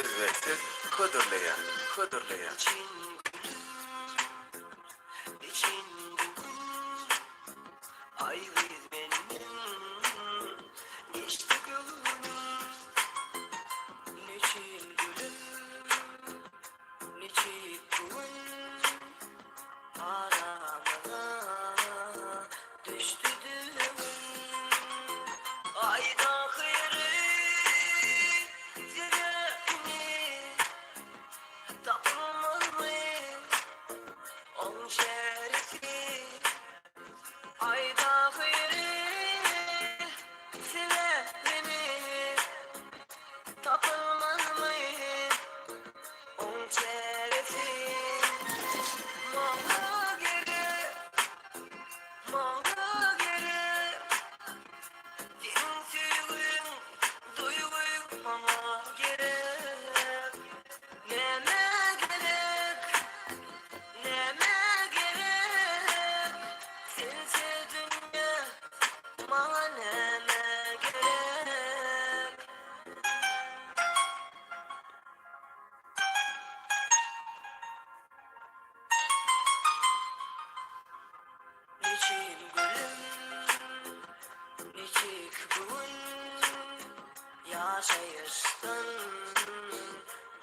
Düzvesiz Hıdırlı'ya, Hıdırlı'ya. Ay biz benim geçti gönlüm, niçin gülüm, niçin gülüm, aramına düştü düğüm. Ayda hayırı dilemi tapılmaz mı on şerifi? Ayda hayırı dilemi tapılmaz mı on şerifi? Mağla geri, mağla geri, din tüyün, duygun bana gerek. Neme gerek, neme gerek, sensiz dünya bana neme gerek. Niçin gülüm, niçin bugün yaşayıştan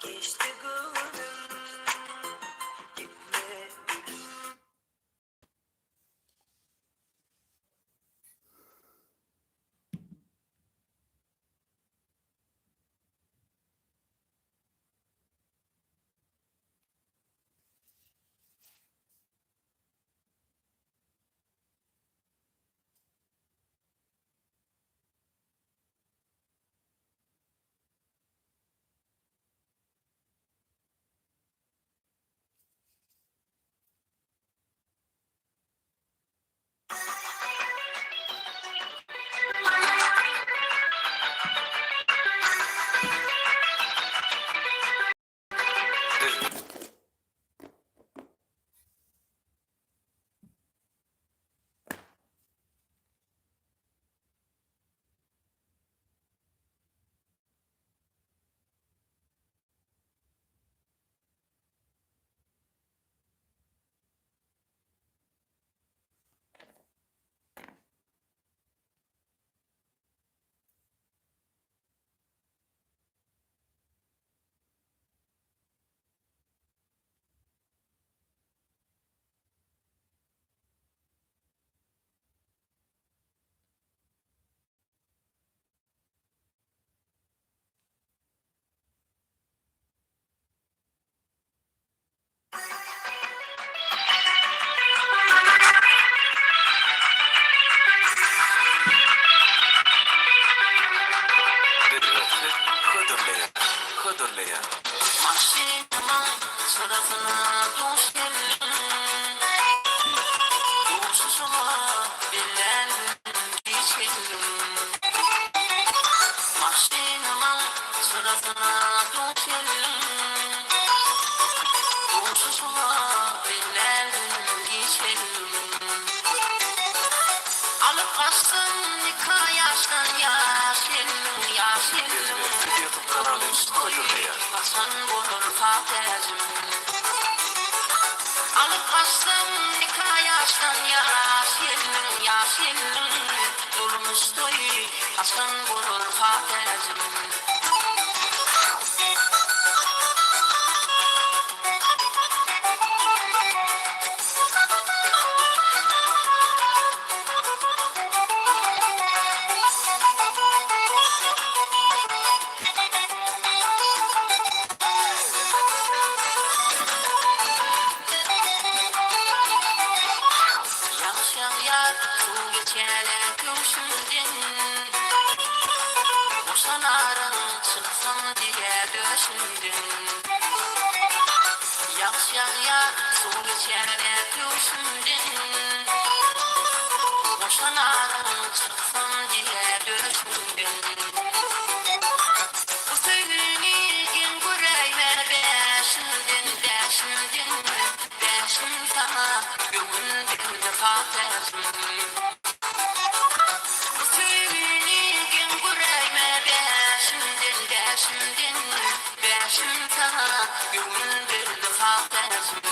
geçti gönlüm, gitme gülüm. Düzvesiz Hıdırlı'ya, Hıdırlı'ya. Mahşerimin sırasına dost geldim, dostuma bilendim geçelim. Mahşerimin sırasına dost geldim, dostuma bilendim geçelim. Alıp kaçtım nikah yaştan yaş geldim, yaş geldim. Düzvesiz YouTube kanalı Hıdırlı'ya. Basan bulur fatihim. Alıp kaçtım nikah yaştan yaş geldim, yaş geldim. Durmuş doyu basan bulur fatihim. Yaşayan yar su geçene göğsümden, boşanarım çıksam diye döşündüm. Yaşayan yar su geçene göğsümden, boşanarım çıksam diye döşündüm. Bu sevginin yüreğime beşindin, beşindin, beşin sana gönlümde fatihim. Bu sevginin yüreğime beşindin, beşindin, beşin beşimde gönül verdi fatezim.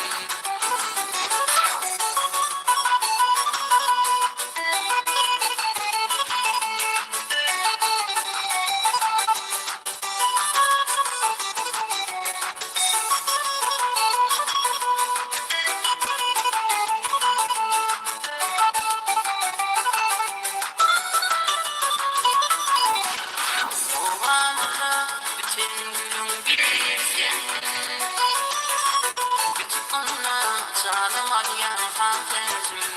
Ovamda bütün gülüm bilirsin. Bütün ona canım arayan fantezim.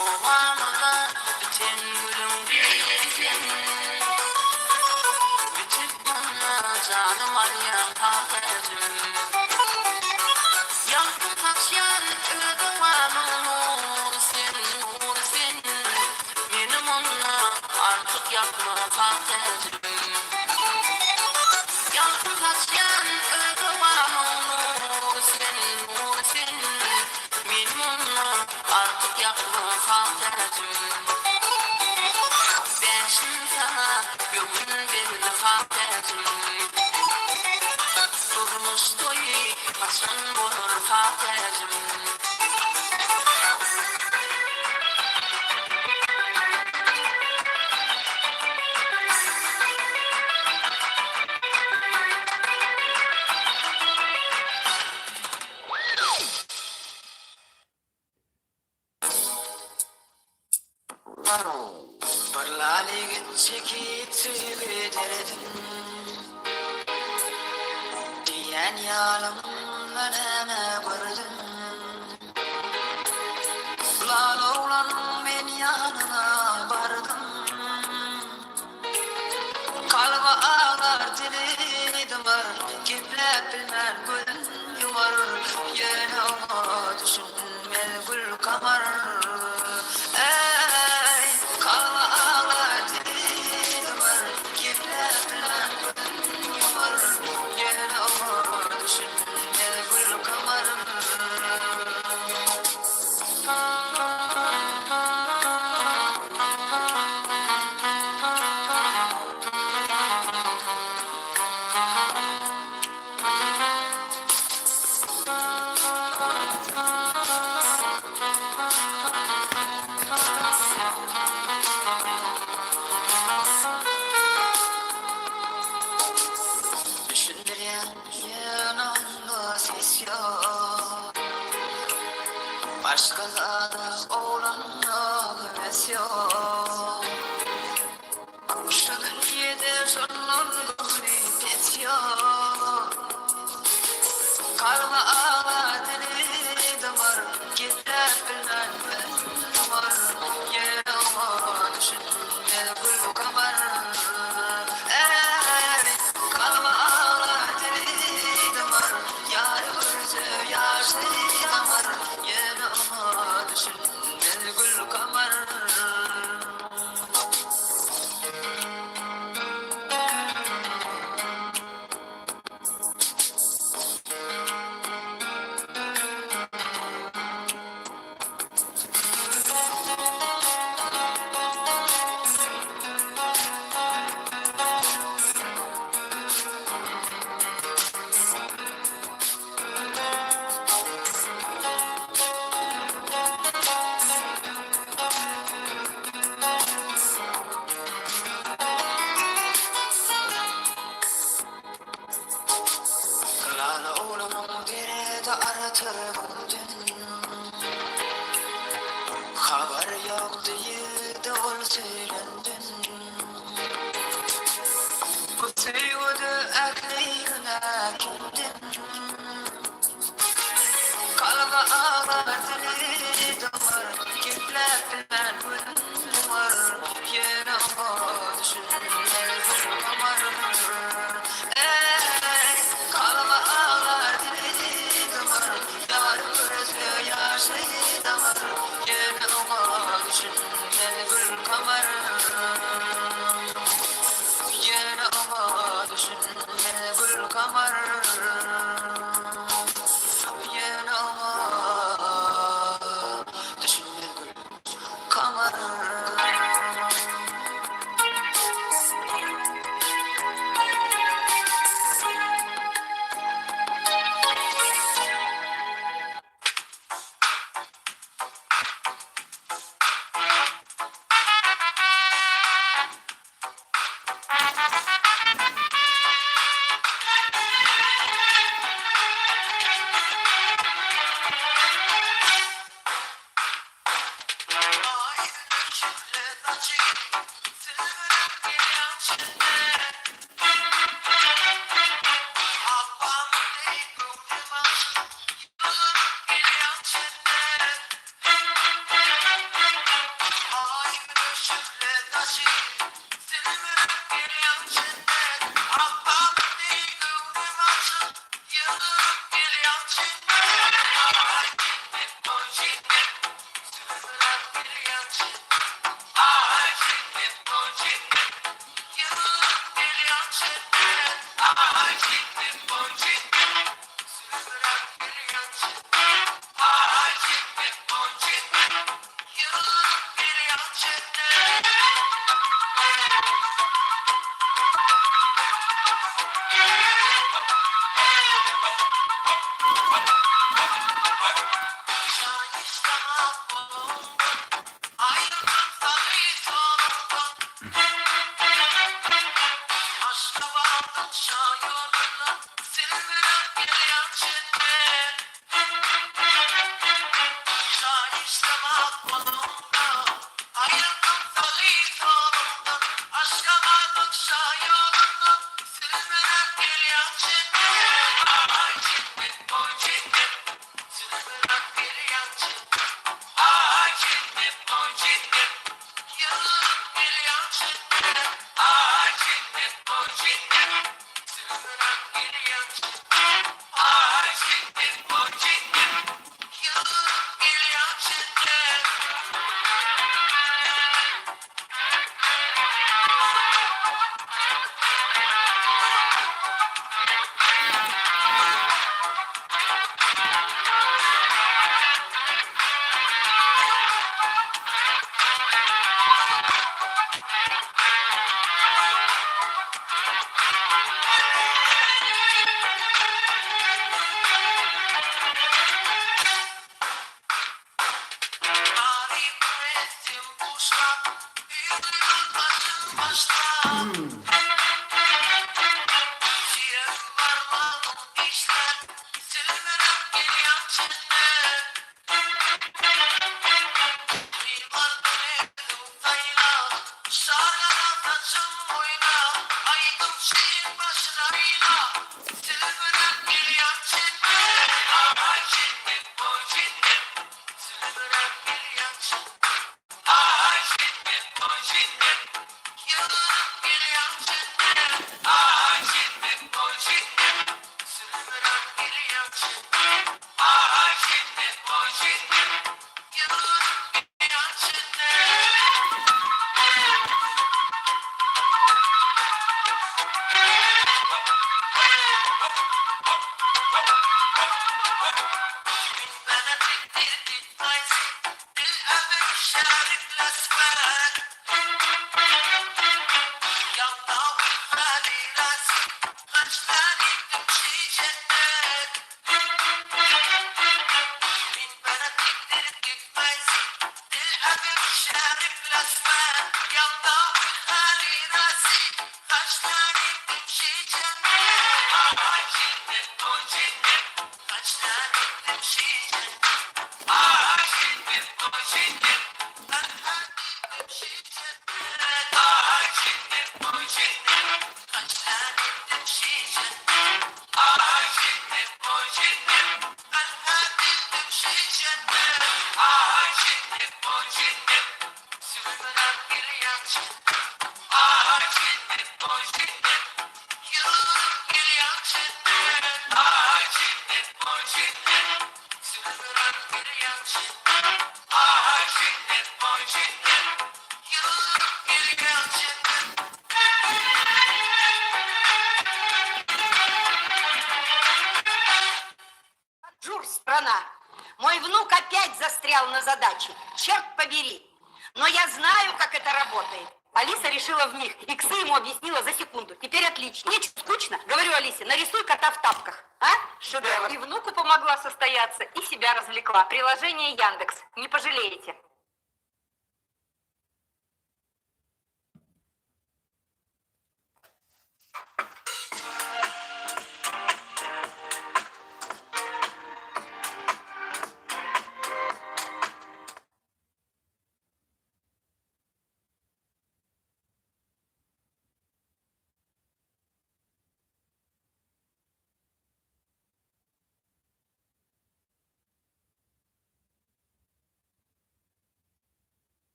Ovamda bütün gülüm bilirsin. Bütün ona canım arayan fantezim. Yankı taşıyan ırgıvanın uğru sen. Benim onunla artık yapma fantezim. Yankı taşıyan ırgıvanın uğru sen. Benim onunla artık yapma fantezim. Ben şimdi sana gönül verdi fantezim. Durmuş toyu açın bulur fantezim. Berlale çekip giderdim diyen yalanımdan hemen vardım. Ulan oğlan ben yanına vardım. Kalba ağlar diledim var, kiplep bilmem gül yumar. Yine ona düşünmel gül kamar. Ey kalba ağlar diledim var, kiplep bilmem gül yumar. Yine ona düşünmel gül kamar. Düşündüren yanımda ses yok. Başkalarına olanla heves yok. Şu dünyada sonun gülüp yok. Kalma ağlar deli damar, gider bilen ben var. Yanıma düşünme gül kamar. Kalma ağlar deli damar, yar gözü yaşlı damar. Yanıma düşünme gül kamar. Lan oğlum derede aratır buldun. Haber yok diye doğru söylendin. Bu sevdi aklına kendin. Kalba ağlar dili damar, kiplep bilmem gülüm var. Yanıma düşünme gül kamar. Kalba ağlar dili damar, yar gözü yaşlı damar. Yanıma düşünme gül kamar. Жур, страна. Мой внук опять застрял на задаче. Черт побери. Но я знаю, как это работает. Алиса решила вмиг. Иксы ему объяснила за секунду. Теперь отлично. Нечего скучно. Говорю Алисе, нарисуй кота в тапках. А? Шедевр. И внуку помогла состояться, и себя развлекла. Приложение Яндекс. Не пожалеете.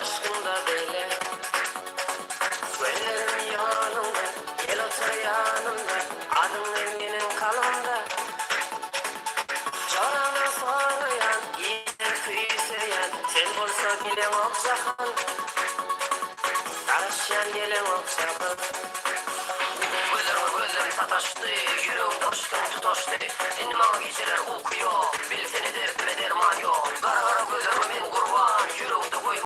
aşkında böyle. Ellerim yanımda, gel otur yanımda. Adım eminim kalımda. Canımı soruyan, yiğidir kıyısayan. Sen bolsa dilim okşakın. Karışyan dilim okşakın. Gözlerim sataştı, yüreğim taştım tutaştı. Endi bana geceler okuyor, bil seni derdime derman yok. Kara kara gözlerime ben kurban, yüreğimde koy.